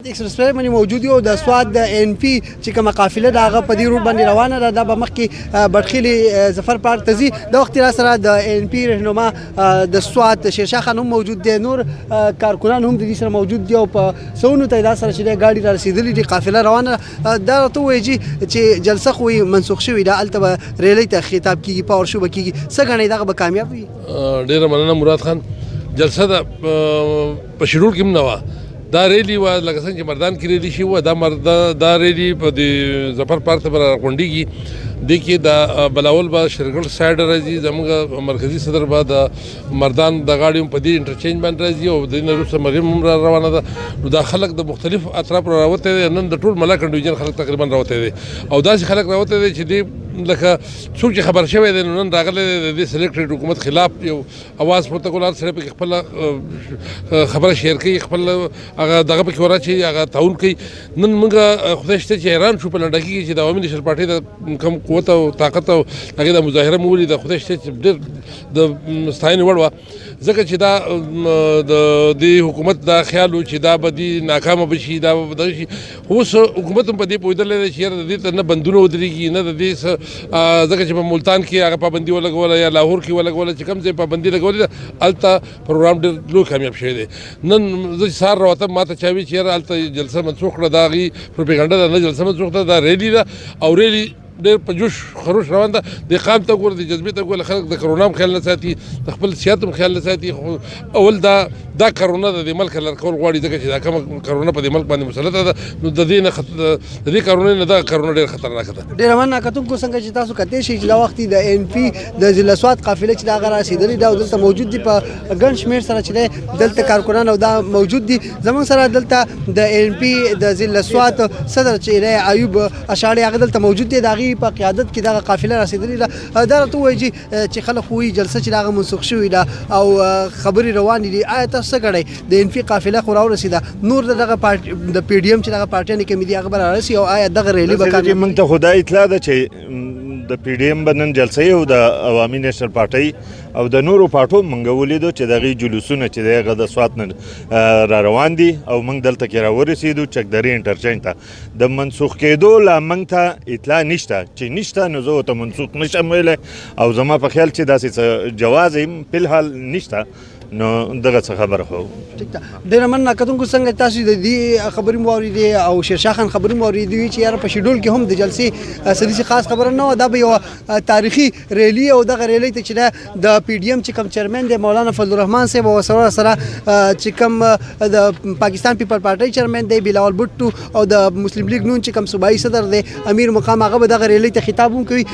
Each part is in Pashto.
ایکسپریس باندې موجود یو د سوات د ان پی چې کومه قافله د هغه په دې روټ باندې روانه ده. دا به مخکې بټخیلي ظفر پارک ته ځي. د وخت را سره د ان پی رهنما د سوات شیرشاه خان هم موجود دی، نور کارکنان هم د دې سره موجود دي او په سونو تعداد سره چې ګاډي را رسیدلې دي، قافله روانه. دا ته وایي چې جلسه خو منسوخ شوې ده، هلته به ریلې ته خطاب کېږي، پاور شو به کېږي. څه ګڼئ دغه به کامیاب وي؟ ډېره مننه مراد خان. جلسه د په شیډول کې هم نه وه. دا ریلی و لکه څنګه چې مردان کې ریلی شي و، دا ریلی په د ظفر پارک ته به راغونډېږي. دې کې د بلاول به شرکت سایډ راځي، زموږ مرکزي صدر به د مردان د غاړې په دې انټر چینج باندې راځي او د دې نه وروسته مریم هم را روانه ده. نو دا خلک د مختلف اطرافو راوتی دی. نن د ټول ملاکنډ ډویژن خلک تقریبا راوتی دی او داسې خلک راوتی دی چې دې لکه څوک چې خبر شوی دی نو نن راغلی دی د دې سلیکټډ حکومت خلاف یو اواز پورته کول. هر سړی پکې خپله خبره شیر کوي، خپل هغه دغه پکې وراچوي، هغه تعاون کوي. نن موږ خدای شته چې حیران شو په لنډه کې چې د عوامی نیشنل پارټي د کوم قوت او طاقت او هغې د مظاهره مو ولیده. خدای شته چې ډېر د ستاینې وړ وه، ځکه چې دا د دې حکومت دا خیال و چې دا به دې ناکامه به شي، دا به دغه شي. اوس حکومت هم په دې پوهېدلی دی چې یاره د دې ته نه بندونه ودرېږي، نه د دې ځکه چې په ملتان کې هغه پابندي ولګوله یا لاهور کې ولګوله، چې کوم ځای پابندي لګولې ده هلته پروګرام ډېر لوی کامیاب شوی دی. نن زه چې سهار راوتم ما ته چا وي چې یاره هلته جلسه منسوخ کړه، دا هغې پروپیګنډه ده. نه جلسه منسوخ ده، دا ریلي ده او ریلي ډېر په جوش خروش روان ده. د قام ته ګوره، د جذبې ته ګوره، خلک د کرونا هم خیال نه ساتي، د خپل صحت هم خیال نه ساتي. خو اول دا کرونا د دې ملک لر کول غواړي، ځکه چې دا کومه کرونا په دې ملک باندې مسلطه ده. نو د دې کرونا نه دا کرونا ډېر خطرناکه ده. ډېره مننه کتونکو. څنګه چې تاسو کتلی شئ چې دا وخت د ان پی د ضلع سوات قافله چې د هغه رسېدلې ده او دلته موجود دي په ګڼ شمېر سره چې دی دلته کارکنان او دا موجود دي. زموږ سره دلته د ان پی د ضلع سوات صدر چې دی ایوب اشاړی هغه دلته موجود دی. د هغې په قیادت کې دغه قافله رسېدلې ده. دا راته ووایي چې خلک وایي جلسه چې د هغه منسوخ شوې ده او خبرې روانې دي. آیا تاسو څه ګڼئ؟ د ان پی قافله خو راورسېده، نور دغه د پی ډي ایم چې دغه پارټیانې کمې دي هغه به رارسي او آیا دغه ریلي به کار؟ موږ ته خو دا اطلاع ده چې د پی ډي ایم به نن جلسه او د عوامی نیشنل پارټۍ او د نورو پارټو موږ ولیدو چې دغې جلوسونه چې دی هغه د سوات نه را روان دي او موږ دلته کې راورسېدو چکدرې انټرچینج ته. د منسوخ کېدو لا موږ ته اطلاع نشته، چې نشته نو زه ورته منسوخ نشم ویلی او زما په خیال چې داسې څه جواز یې فلحال نشته. نو دغه څه خبره خو ټیک ده. ډېره مننه کتونکو. څنګه تاسو د دې خبرې مو واورېدې او شیرشاه خان خبرې مو واورېدې چې یاره په شیډول کې هم د جلسې څه داسې خاص خبره نه وه. دا به یوه تاریخي ریلي او دغه ریلۍ ته چې ده د پی ډي ایم چې کوم چیرمن دی مولانا فضل الرحمن صاحب او سره چې کوم د پاکستان پیپل پارټۍ چیرمن دی بلاول بټو او د مسلم لیگ نون چې کوم صوبایي صدر دی امیر مقام، هغه به دغه ریلۍ ته خطاب هم کوي.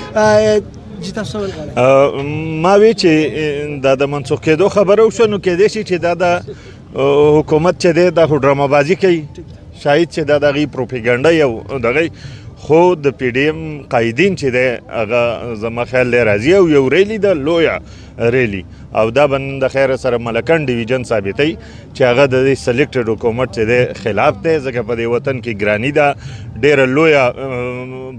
ما وی چې دا د منسوخ کېدو خبره وشوه نو کېدای شي چې دا د حکومت چې دی دا خو ډرامه بازي کوي، شاید چې دا د هغې پروپیګنډه یو دغه. خو د پی ډي ایم قایدین چې دی هغه زما خیال دی راځي او یو ریلي ده، لویه ریلي، او دا به نن د خیره سره ملاکنډ ډویژن ثابتوي چې هغه د دې سلیکټډ حکومت چې دی خلاف دی، ځکه په دې وطن کې ګراني ده، ډېره لویه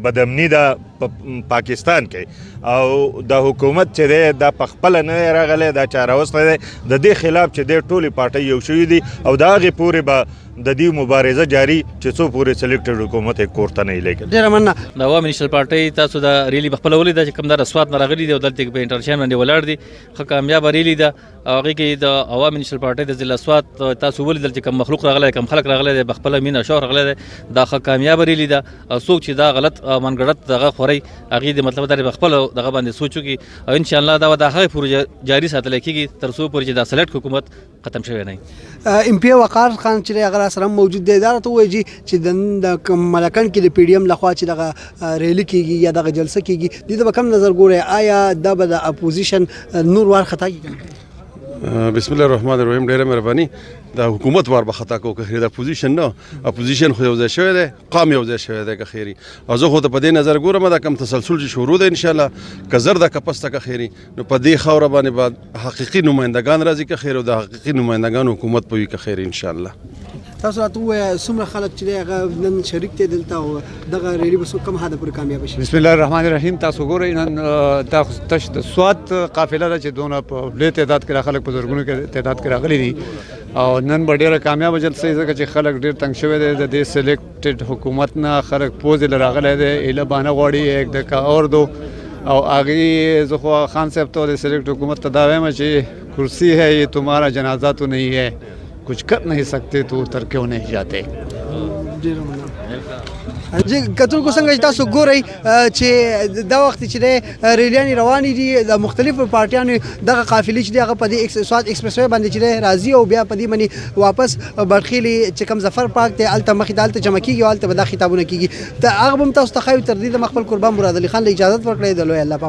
بدامني ده په پاکستان کې او د حکومت چې دی دا په خپله نه دی راغلی، دا چارهوستی دی. د دې خلاف چې دی ټولې پارټۍ یو شوي دي او د هغې پورې به د دې مبارزه جاري چې څو پورې سلیکټډ حکومت یې کور ته نه وي لګېدلی. ډېره مننه. د عوامی نیشنل پارټۍ تاسو د ریلي په خپله ولیده چې کوم دا سوات نه راغلي دي او دلته په انټرچینج باندې ولاړ دي. ښه کامیابه ریلي ده او هغې کې د عوامی نیشنل پارټۍ د ضلع سوات تاسو ولیدل چې کوم مخلوق راغلی دی، کوم خلک راغلی دی، په خپله مینه شوق راغلی دی. دا ښه کامیابه ریلي ده او څوک چې دا غلط منګړت دغه خورئ هغې د مطلب دا په خپله دغه باندې سوچ وکړي او انشاءالله دا به د هغې پورې جاري ساتلی کېږي تر څو پورې چې دا سلیکټ حکومت ختم شوی نه وي. ام پی وقار خان چې هغه را سره موجود دی، دا راته ووایي چې د ملاکنډ کې د پی ډي ایم لخوا چې دغه ریلي کېږي یا دغه جلسه کېږي، دې ته به کوم نظر ګورئ؟ آیا دا به د اپوزیشن نور وار خطا کېږي؟ بسم الله الرحمن الرحیم. ډېره مهرباني. د حکومت وار به خطا کوو که خیر، د اپوزیشن نه. اپوزیشن خو یو ځای شوی دی، قام یو ځای شوی دی که خیري. او زه خو ته په دې نظر ګورم دا کوم تسلسل چې شروع دی انشاءالله که زر ده که پسته که خیري، نو په دې خاوره باندې به حقیقي نمایندګان راځي که خیر او د حقیقي نمایندګانو حکومت به وي که خیر انشاءالله. تاسو راته ووایه څومره خلک چې دی هغه نن شریک دی دلته او دغه ریلي به کوم حد پورې کامیاب شي؟ بسم الله الرحمن الرحیم. تاسو ګورئ نن دا تش د سوات قافله ده چې دونه په لوی تعداد کې خلک په زرګونو کې تعداد کې راغلي دي او نن به ډېره کامیابه جلسه ځکه چې خلک ډېر تنګ شوی دی د دې سلیکټډ حکومت نه خلک پوز یې راغلی دی ایله بانه غواړي ایک دکا اور دو او هغې زه خو خان صاحب ته د سلیکټ حکومت ته دا وایم چې کرسی ہے یہ تمہارا جنازہ تو نہیں ہے کچھ کر نہیں سکتے تو اتر کیوں نہیں جاتے. جی کتونکو څنګه چې تاسو ګورئ چې دا وخت چې دی ریلیانې روانې دي د مختلفو پارټیانو دغه قافلې چې دي هغه په دې سوات ایکسپریس وی باندې چې دی راځي او بیا په دې باندې واپس برخیلي چې کوم ظفر پارک دی هلته مخې ته هلته جمع کېږي او هلته به دا خطابونه کېږي. هغه به هم تاسو ته ښایو. تر دې دمه خپل قربان مراد علي خان له اجازت ورکړئ. د لوی الله